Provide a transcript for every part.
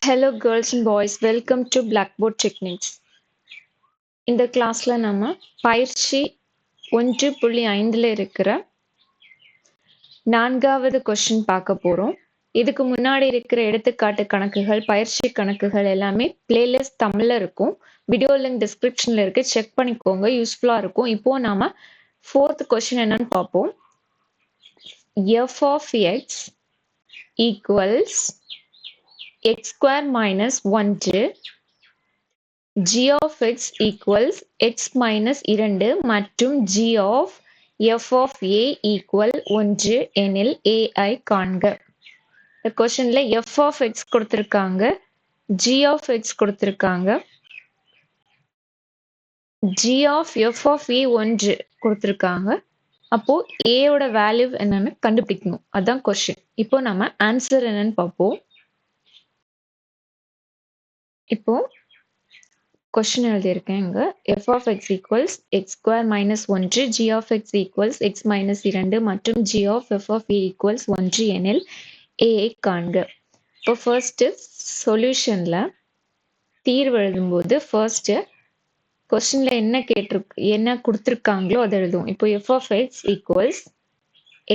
Hello girls and boys, welcome to Blackboard Techniques. இந்த கிளாஸ்ல நம்ம பயிற்சி 1.5ல இருக்கிற 4வது கொஸ்டின் பார்க்க போறோம். இதுக்கு முன்னாடி இருக்கிற எடுத்துக்காட்டு கணக்குகள், பயிற்சி கணக்குகள் எல்லாமே பிளேலிஸ்ட் தமிழ்ல இருக்கும். வீடியோ லிங்க் டிஸ்கிரிப்ஷன்ல இருக்கு, செக் பண்ணிக்கோங்க, யூஸ்ஃபுல்லா இருக்கும். இப்போ நாம 4th கொஸ்டின் என்னன்னு பார்ப்போம். f of x equals x square minus 1 g of x equals x minus 2 மற்றும் g of f of a equal 1 எனில் a ஐ காண்க. இந்த கொஸ்டின்ல f of x கொடுத்திருக்காங்க, g of x கொடுத்திருக்காங்க, g of f of a 1 கொடுத்திருக்காங்க. அப்போ a ஓட வேல்யூ என்னன்னு கண்டுபிடிக்கணும், அதான் கொஸ்டின். இப்போ நம்ம ஆன்சர் என்னன்னு பார்ப்போம். இப்போ கொஸ்டின் எழுதியிருக்கேன் இங்க. f of x equals x square minus 1, g of x equals x minus 2 மற்றும் g of f of a equals 1 எனில் a ஐ காண்க. இப்போ ஃபர்ஸ்ட் சொல்யூஷன்ல தீர்வு எழுதும்போது ஃபர்ஸ்ட் கொஸ்டின்ல என்ன கொடுத்துருக்காங்களோ அதை எழுதுவோம். இப்போ f of x equals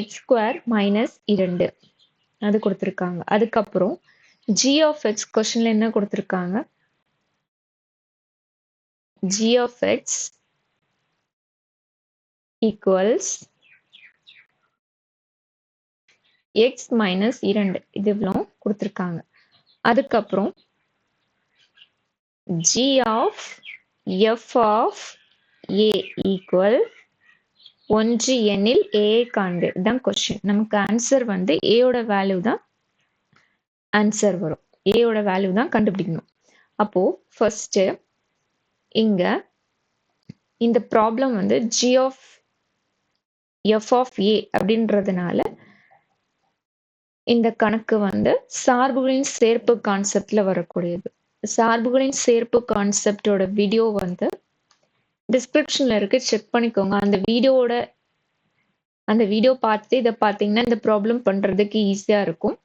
x square minus 2 அது கொடுத்துருக்காங்க. அதுக்கப்புறம் g of x கொஸ்டின்ல என்ன கொடுத்துருக்காங்க, g of x equals x minus 2 இது இவ்வளோ கொடுத்துருக்காங்க. அதுக்கப்புறம் g of f of a equal 1 எனில் a காண்க. இதுதான் கொஸ்டின். நமக்கு ஆன்சர் வந்து a ஓட வேல்யூ தான் ஆன்சர் வரும். a ஓட வேல்யூ தான் கண்டுபிடிக்கணும். அப்போ ஃபர்ஸ்ட் இங்க இந்த ப்ராப்ளம் வந்து g of f of a அப்படின்றதுனால இந்த கணக்கு வந்து சார்புகளின் சேர்ப்பு கான்செப்ட்ல வரக்கூடியது. சார்புகளின் சேர்ப்பு கான்செப்டோட வீடியோ வந்து டிஸ்கிரிப்ஷன்ல இருக்கு, செக் பண்ணிக்கோங்க. அந்த வீடியோ பார்த்து இதை பார்த்தீங்கன்னா இந்த ப்ராப்ளம் பண்றதுக்கு ஈஸியா இருக்கும்.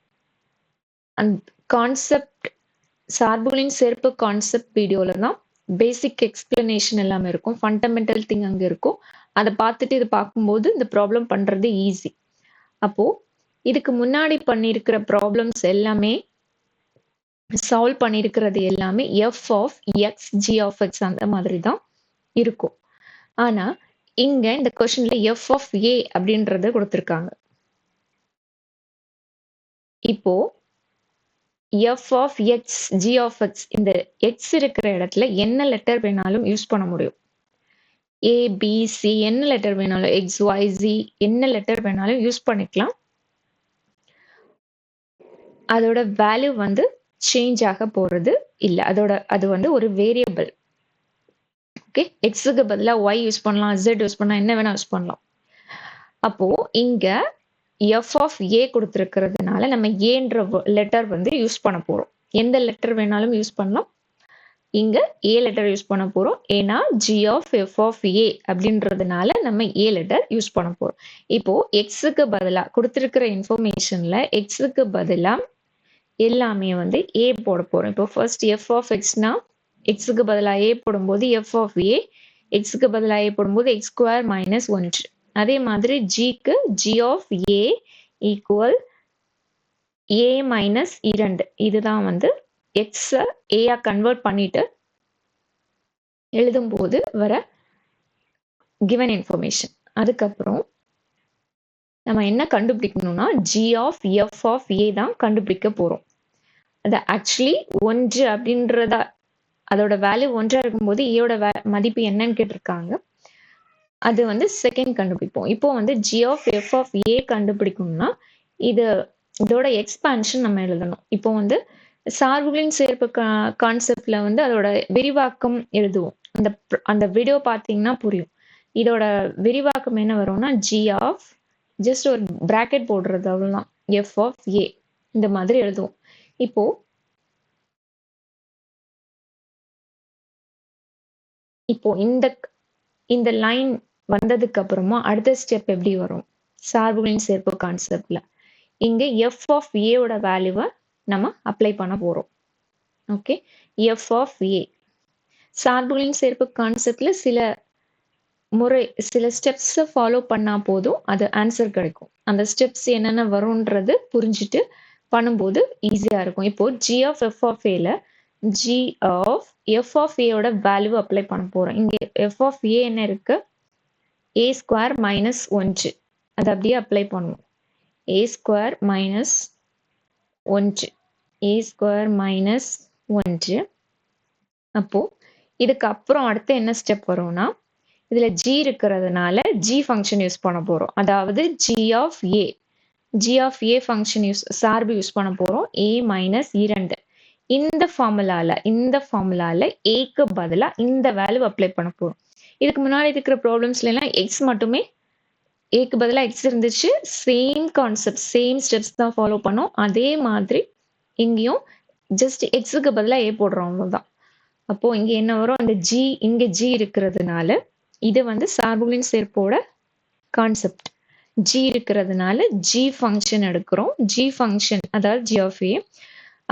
அந்த கான்செப்ட், சார்புகளின் சேர்ப்பு கான்செப்ட் வீடியோல தான் பேசிக் எக்ஸ்பிளனேஷன் எல்லாமே இருக்கும், ஃபண்டமெண்டல் திங் அங்க இருக்கும். அதை பார்த்துட்டு இது பார்க்கும்போது இந்த ப்ராப்ளம் பண்றது ஈஸி. அப்போ இதுக்கு முன்னாடி பண்ணியிருக்கிற ப்ராப்ளம்ஸ் எல்லாமே சால்வ் பண்ணியிருக்கிறது எல்லாமே f of x, g of x அந்த மாதிரி தான் இருக்கும். ஆனா இங்க இந்த கொஸ்டின்ல f of a அப்படின்றத கொடுத்திருக்காங்க. இப்போ f of x, g of x, இந்த x இருக்கிற இடத்துல என்ன லெட்டர் வேணாலும் யூஸ் பண்ண முடியும். a, b, c என்ன லெட்டர் வேணாலும், x, y, z என்ன லெட்டர் வேணாலும் யூஸ் பண்ணிக்கலாம். அதோட வேல்யூ வந்து சேஞ்ச் ஆக போறது இல்ல. அது வந்து ஒரு வேரியபிள். ஓகே, எக்ஸுக்கு பதிலா y யூஸ் பண்ணலாம், z யூஸ் பண்ணலாம், என்ன வேணா யூஸ் பண்ணலாம். அப்போ இங்க f of a கொடுத்திருக்கிறதுனால நம்ம ஏன்ற லெட்டர் வந்து யூஸ் பண்ண போறோம். எந்த லெட்டர் வேணாலும் யூஸ் பண்ணலாம். இங்க a லெட்டர் யூஸ் பண்ண போறோம். ஏன்னா g of f of a அப்படின்றதுனால நம்ம a லெட்டர் யூஸ் பண்ண போறோம். இப்போ எக்ஸுக்கு பதிலா கொடுத்திருக்கிற இன்ஃபர்மேஷன்ல எக்ஸுக்கு பதிலா எல்லாமே வந்து a போட போறோம். இப்போ ஃபர்ஸ்ட் f of xனா எக்ஸுக்கு பதிலா a போடும்போது f of a, எக்ஸுக்கு பதிலா a போடும்போது x ஸ்கொயர் மைனஸ் 1. அதே மாதிரி ஜிக்கு g of a equal a minus 2. இதுதான் வந்து x a கன்வெர்ட் பண்ணிட்டு எழுதும்போது வர கிவன் இன்ஃபர்மேஷன். அதுக்கப்புறம் நம்ம என்ன கண்டுபிடிக்கணும்னா g of f of a தான் கண்டுபிடிக்க போறோம். அது ஆக்சுவலி 1 அப்படின்றத, அதோட வேல்யூ 1 இருக்கும்போது ஏயோட மதிப்பு என்னன்னு கேட்டிருக்காங்க. அது வந்து செகண்ட் கண்டுபிடிப்போம். இப்போ வந்து g of f of a கண்டுபிடிக்கணும்னா இதோட எக்ஸ்பான்ஷன் நம்ம எழுதணும். இப்போ வந்து சார்புகளின் சேர்ப்பு கான்செப்ட்ல வந்து அதோட விரிவாக்கம் எழுதுவோம். அந்த வீடியோ பார்த்தீங்கன்னா புரியும். இதோட விரிவாக்கம் என்ன வரும்னா g of, ஜஸ்ட் ஒரு பிராக்கெட் போடுறது அவ்வளவுதான், f of a இந்த மாதிரி எழுதுவோம். இப்போ இந்த லைன் வந்ததுக்கு அப்புறமா அடுத்த ஸ்டெப் எப்படி வரும், சார்புகளின் சேர்ப்பு கான்செப்ட்ல இங்க f of a ஓட வேல்யூவை நம்ம அப்ளை பண்ண போறோம். ஓகே, எஃப் ஆஃப் ஏ. சார்புகளின் சேர்ப்பு கான்செப்ட்ல சில ஸ்டெப்ஸை ஃபாலோ பண்ணா போதும் அது ஆன்சர் கிடைக்கும். அந்த ஸ்டெப்ஸ் என்னென்ன வரும்ன்றது புரிஞ்சுட்டு பண்ணும்போது ஈஸியா இருக்கும். இப்போ ஜி ஆஃப் எஃப் ஆஃப் ஏல ஜி ஆஃப் எஃப் ஆஃப் ஏயோட வேல்யூ அப்ளை பண்ண போறோம். இங்க எஃப் ஆஃப் ஏ என்ன இருக்கு? A square minus 1. அது அப்படியே அப்ளை பண்ணுவோம். A square minus 1. A square minus 1. அப்போ இதுக்கு அப்புறம் அடுத்து என்ன ஸ்டெப் வரும்னா, இதுல ஜி இருக்கிறதுனால ஜி ஃபங்க்ஷன் யூஸ் பண்ண போறோம். அதாவது ஜி ஆஃப் ஏ ஃபங்க்ஷன் சார்பு யூஸ் பண்ண போறோம். ஏ மைனஸ் 2. இந்த ஃபார்முலால ஏக்கு பதிலா இந்த வேல்யூ அப்ளை பண்ண போறோம். இதுக்கு முன்னாடி இருக்கிற ப்ராப்ளம்ஸ்ல எல்லாம் எக்ஸ் மட்டுமே, ஏக்கு பதிலா எக்ஸ் இருந்துச்சு. சேம் கான்செப்ட், சேம் ஸ்டெப்ஸ் தான் ஃபாலோ பண்ணோம். அதே மாதிரி இங்கேயும் ஜஸ்ட் எக்ஸுக்கு பதிலா ஏ போடுறோம், அவ்வளவுதான். அப்போ இங்க என்ன வரும்? அந்த ஜி, இங்க ஜி இருக்கிறதுனால இது வந்து சார்புகளின் சேர்ப்போட கான்செப்ட். ஜி இருக்கிறதுனால ஜி ஃபங்க்ஷன் எடுக்கிறோம். ஜி ஃபங்க்ஷன் அதாவது ஜி ஆஃப் ஏ,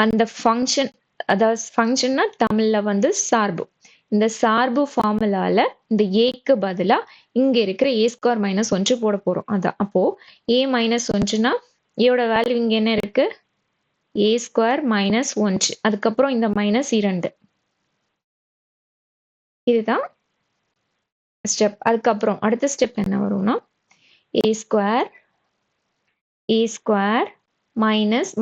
அந்த ஃபங்க்ஷன், அதாவது ஃபங்க்ஷன்னா தமிழ்ல வந்து சார்பு. இந்த சார்பு ஃபார்முலால இந்த ஏக்கு பதிலா இங்க இருக்கிற ஏ ஸ்கொயர் மைனஸ் 1 போட போறோம். அதான். அப்போ ஏ மைனஸ் 1னா ஏயோட வேல்யூ இங்க என்ன இருக்கு? A square minus 1. அதுக்கப்புறம் இந்த மைனஸ் 2. இதுதான் ஸ்டெப். அதுக்கப்புறம் அடுத்த ஸ்டெப் என்ன வரும்னா, A square minus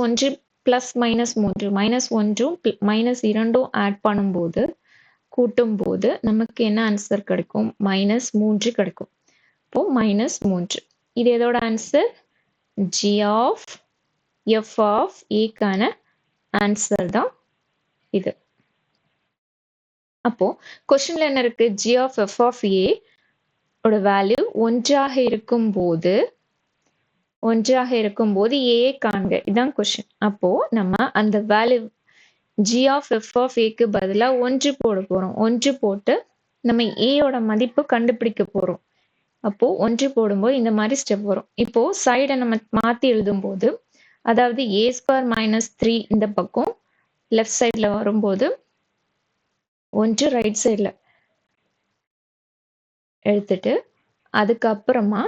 1 plus minus 3, minus 1ம் மைனஸ் 2ம் ஆட் பண்ணும்போது, கூட்டும் போது நமக்கு என்ன ஆன்சர் கிடைக்கும்? மைனஸ் 3 கிடைக்கும். இப்போ மைனஸ் 3. இது எதோட answer? G of F of ஏக்கான ஆன்சர் தான் இது. அப்போ கொஸ்டின்ல என்ன இருக்கு? G of F of A ஓட வேல்யூ ஒன்றாக இருக்கும்போது ஏ காண்க. இதான் கொஸ்டின். அப்போ நம்ம அந்த value G of F of ஏக்கு பதிலா 1 போட போறோம். 1 போட்டு நம்ம ஏயோட மதிப்பு கண்டுபிடிக்க போறோம். அப்போ 1 போடும்போது இந்த மாதிரி ஸ்டெப் வரும். இப்போ சைடை நம்ம மாத்தி எழுதும் போது, அதாவது ஏ ஸ்கொயர் மைனஸ் 3 இந்த பக்கம் லெஃப்ட் சைட்ல வரும்போது 1 ரைட் சைட்ல எடுத்துட்டு, அதுக்கப்புறமா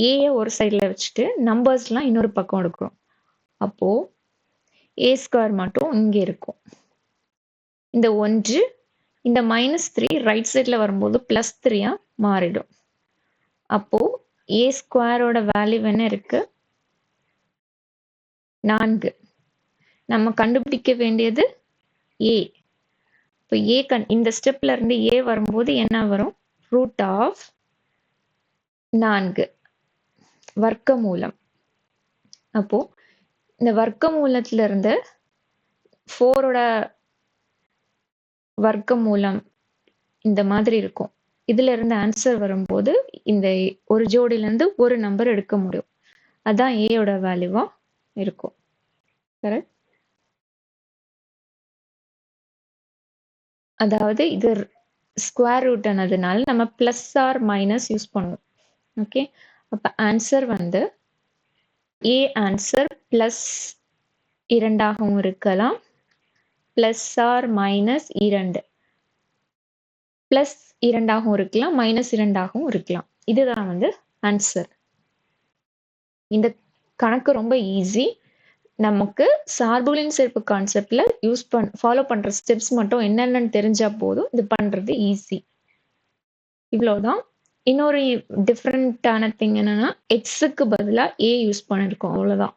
ஏய ஒரு சைட்ல வச்சுட்டு நம்பர்ஸ்லாம் இன்னொரு பக்கம் எடுக்கிறோம். அப்போ ஏ ஸ்கொயர் மட்டும் இங்க இருக்கும். இந்த 1, இந்த மைனஸ் 3 ரைட் சைட்ல வரும்போது பிளஸ் 3 மாறிடும். அப்போ ஏ ஸ்கொயரோட வேல்யூ என்ன இருக்கு? 4. நம்ம கண்டுபிடிக்க வேண்டியது ஏ. இப்போ ஏ இந்த ஸ்டெப்ல இருந்து ஏ வரும்போது என்ன வரும்? ரூட் ஆஃப் 4 வர்க்கமூலம். அப்போ இந்த வர்க்கமூலத்துல இருந்து 4ஓட வர்க்கமூலம் இந்த மாதிரி இருக்கும். இதுல இருந்து ஆன்சர் வரும்போது இந்த ஒரு ஜோடியில இருந்து ஒரு நம்பர் எடுக்க முடியும். அதான் ஏயோட வேல்யூவா இருக்கும். கரெக்ட்? அதாவது இது ஸ்கொயர் ரூட் ஆனதுனால நம்ம பிளஸ் ஆர் மைனஸ் யூஸ் பண்ணுவோம். ஓகே, அப்ப ஆன்சர் வந்து ஏ ஆன்சர் பிளஸ் 2ஆகவும் இருக்கலாம், பிளஸ் ஆர் மைனஸ் 2, பிளஸ் 2ஆகவும் இருக்கலாம், மைனஸ் 2ஆகவும் இருக்கலாம். இதுதான் வந்து ஆன்சர். இந்த கணக்கு ரொம்ப ஈஸி. நமக்கு சார்புகளின் சேர்ப்பு கான்செப்ட்ல ஃபாலோ பண்ற ஸ்டெப்ஸ் மட்டும் என்னென்னு தெரிஞ்சா போதும், இது பண்றது ஈஸி. இவ்வளவுதான். இன்னொரு டிஃப்ரெண்டான திங் என்னன்னா, எக்ஸுக்கு பதிலா ஏ யூஸ் பண்ணிருக்கோம், அவ்வளவுதான்.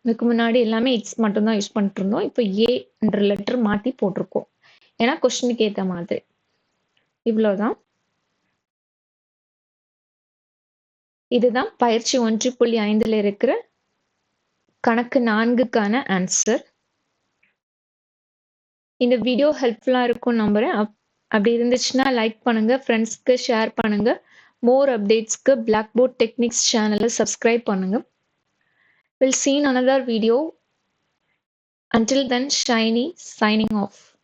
இதுக்கு முன்னாடி எல்லாமே எக்ஸ் மட்டும் தான் யூஸ் பண்ணிட்டு இருந்தோம். இப்போ ஏ என்ற லெட்டர் மாத்தி போட்டிருக்கோம், ஏன்னா கொஸ்டினுக்கு ஏத்த மாதிரி. இவ்வளவுதான். இதுதான் பயிற்சி 1.5ல இருக்கிற கணக்கு 4க்கான ஆன்சர். இந்த வீடியோ ஹெல்ப்ஃபுல்லா இருக்கும் நம்புறேன். அப்படி இருந்துச்சுன்னா லைக் பண்ணுங்க, ஃப்ரெண்ட்ஸ்க்கு ஷேர் பண்ணுங்க. மோர் அப்டேட்ஸ்க்கு பிளாக்போர்ட் டெக்னிக்ஸ் சேனலை சப்ஸ்கிரைப் பண்ணுங்க. We'll see in another video. Until then, Shiny signing off.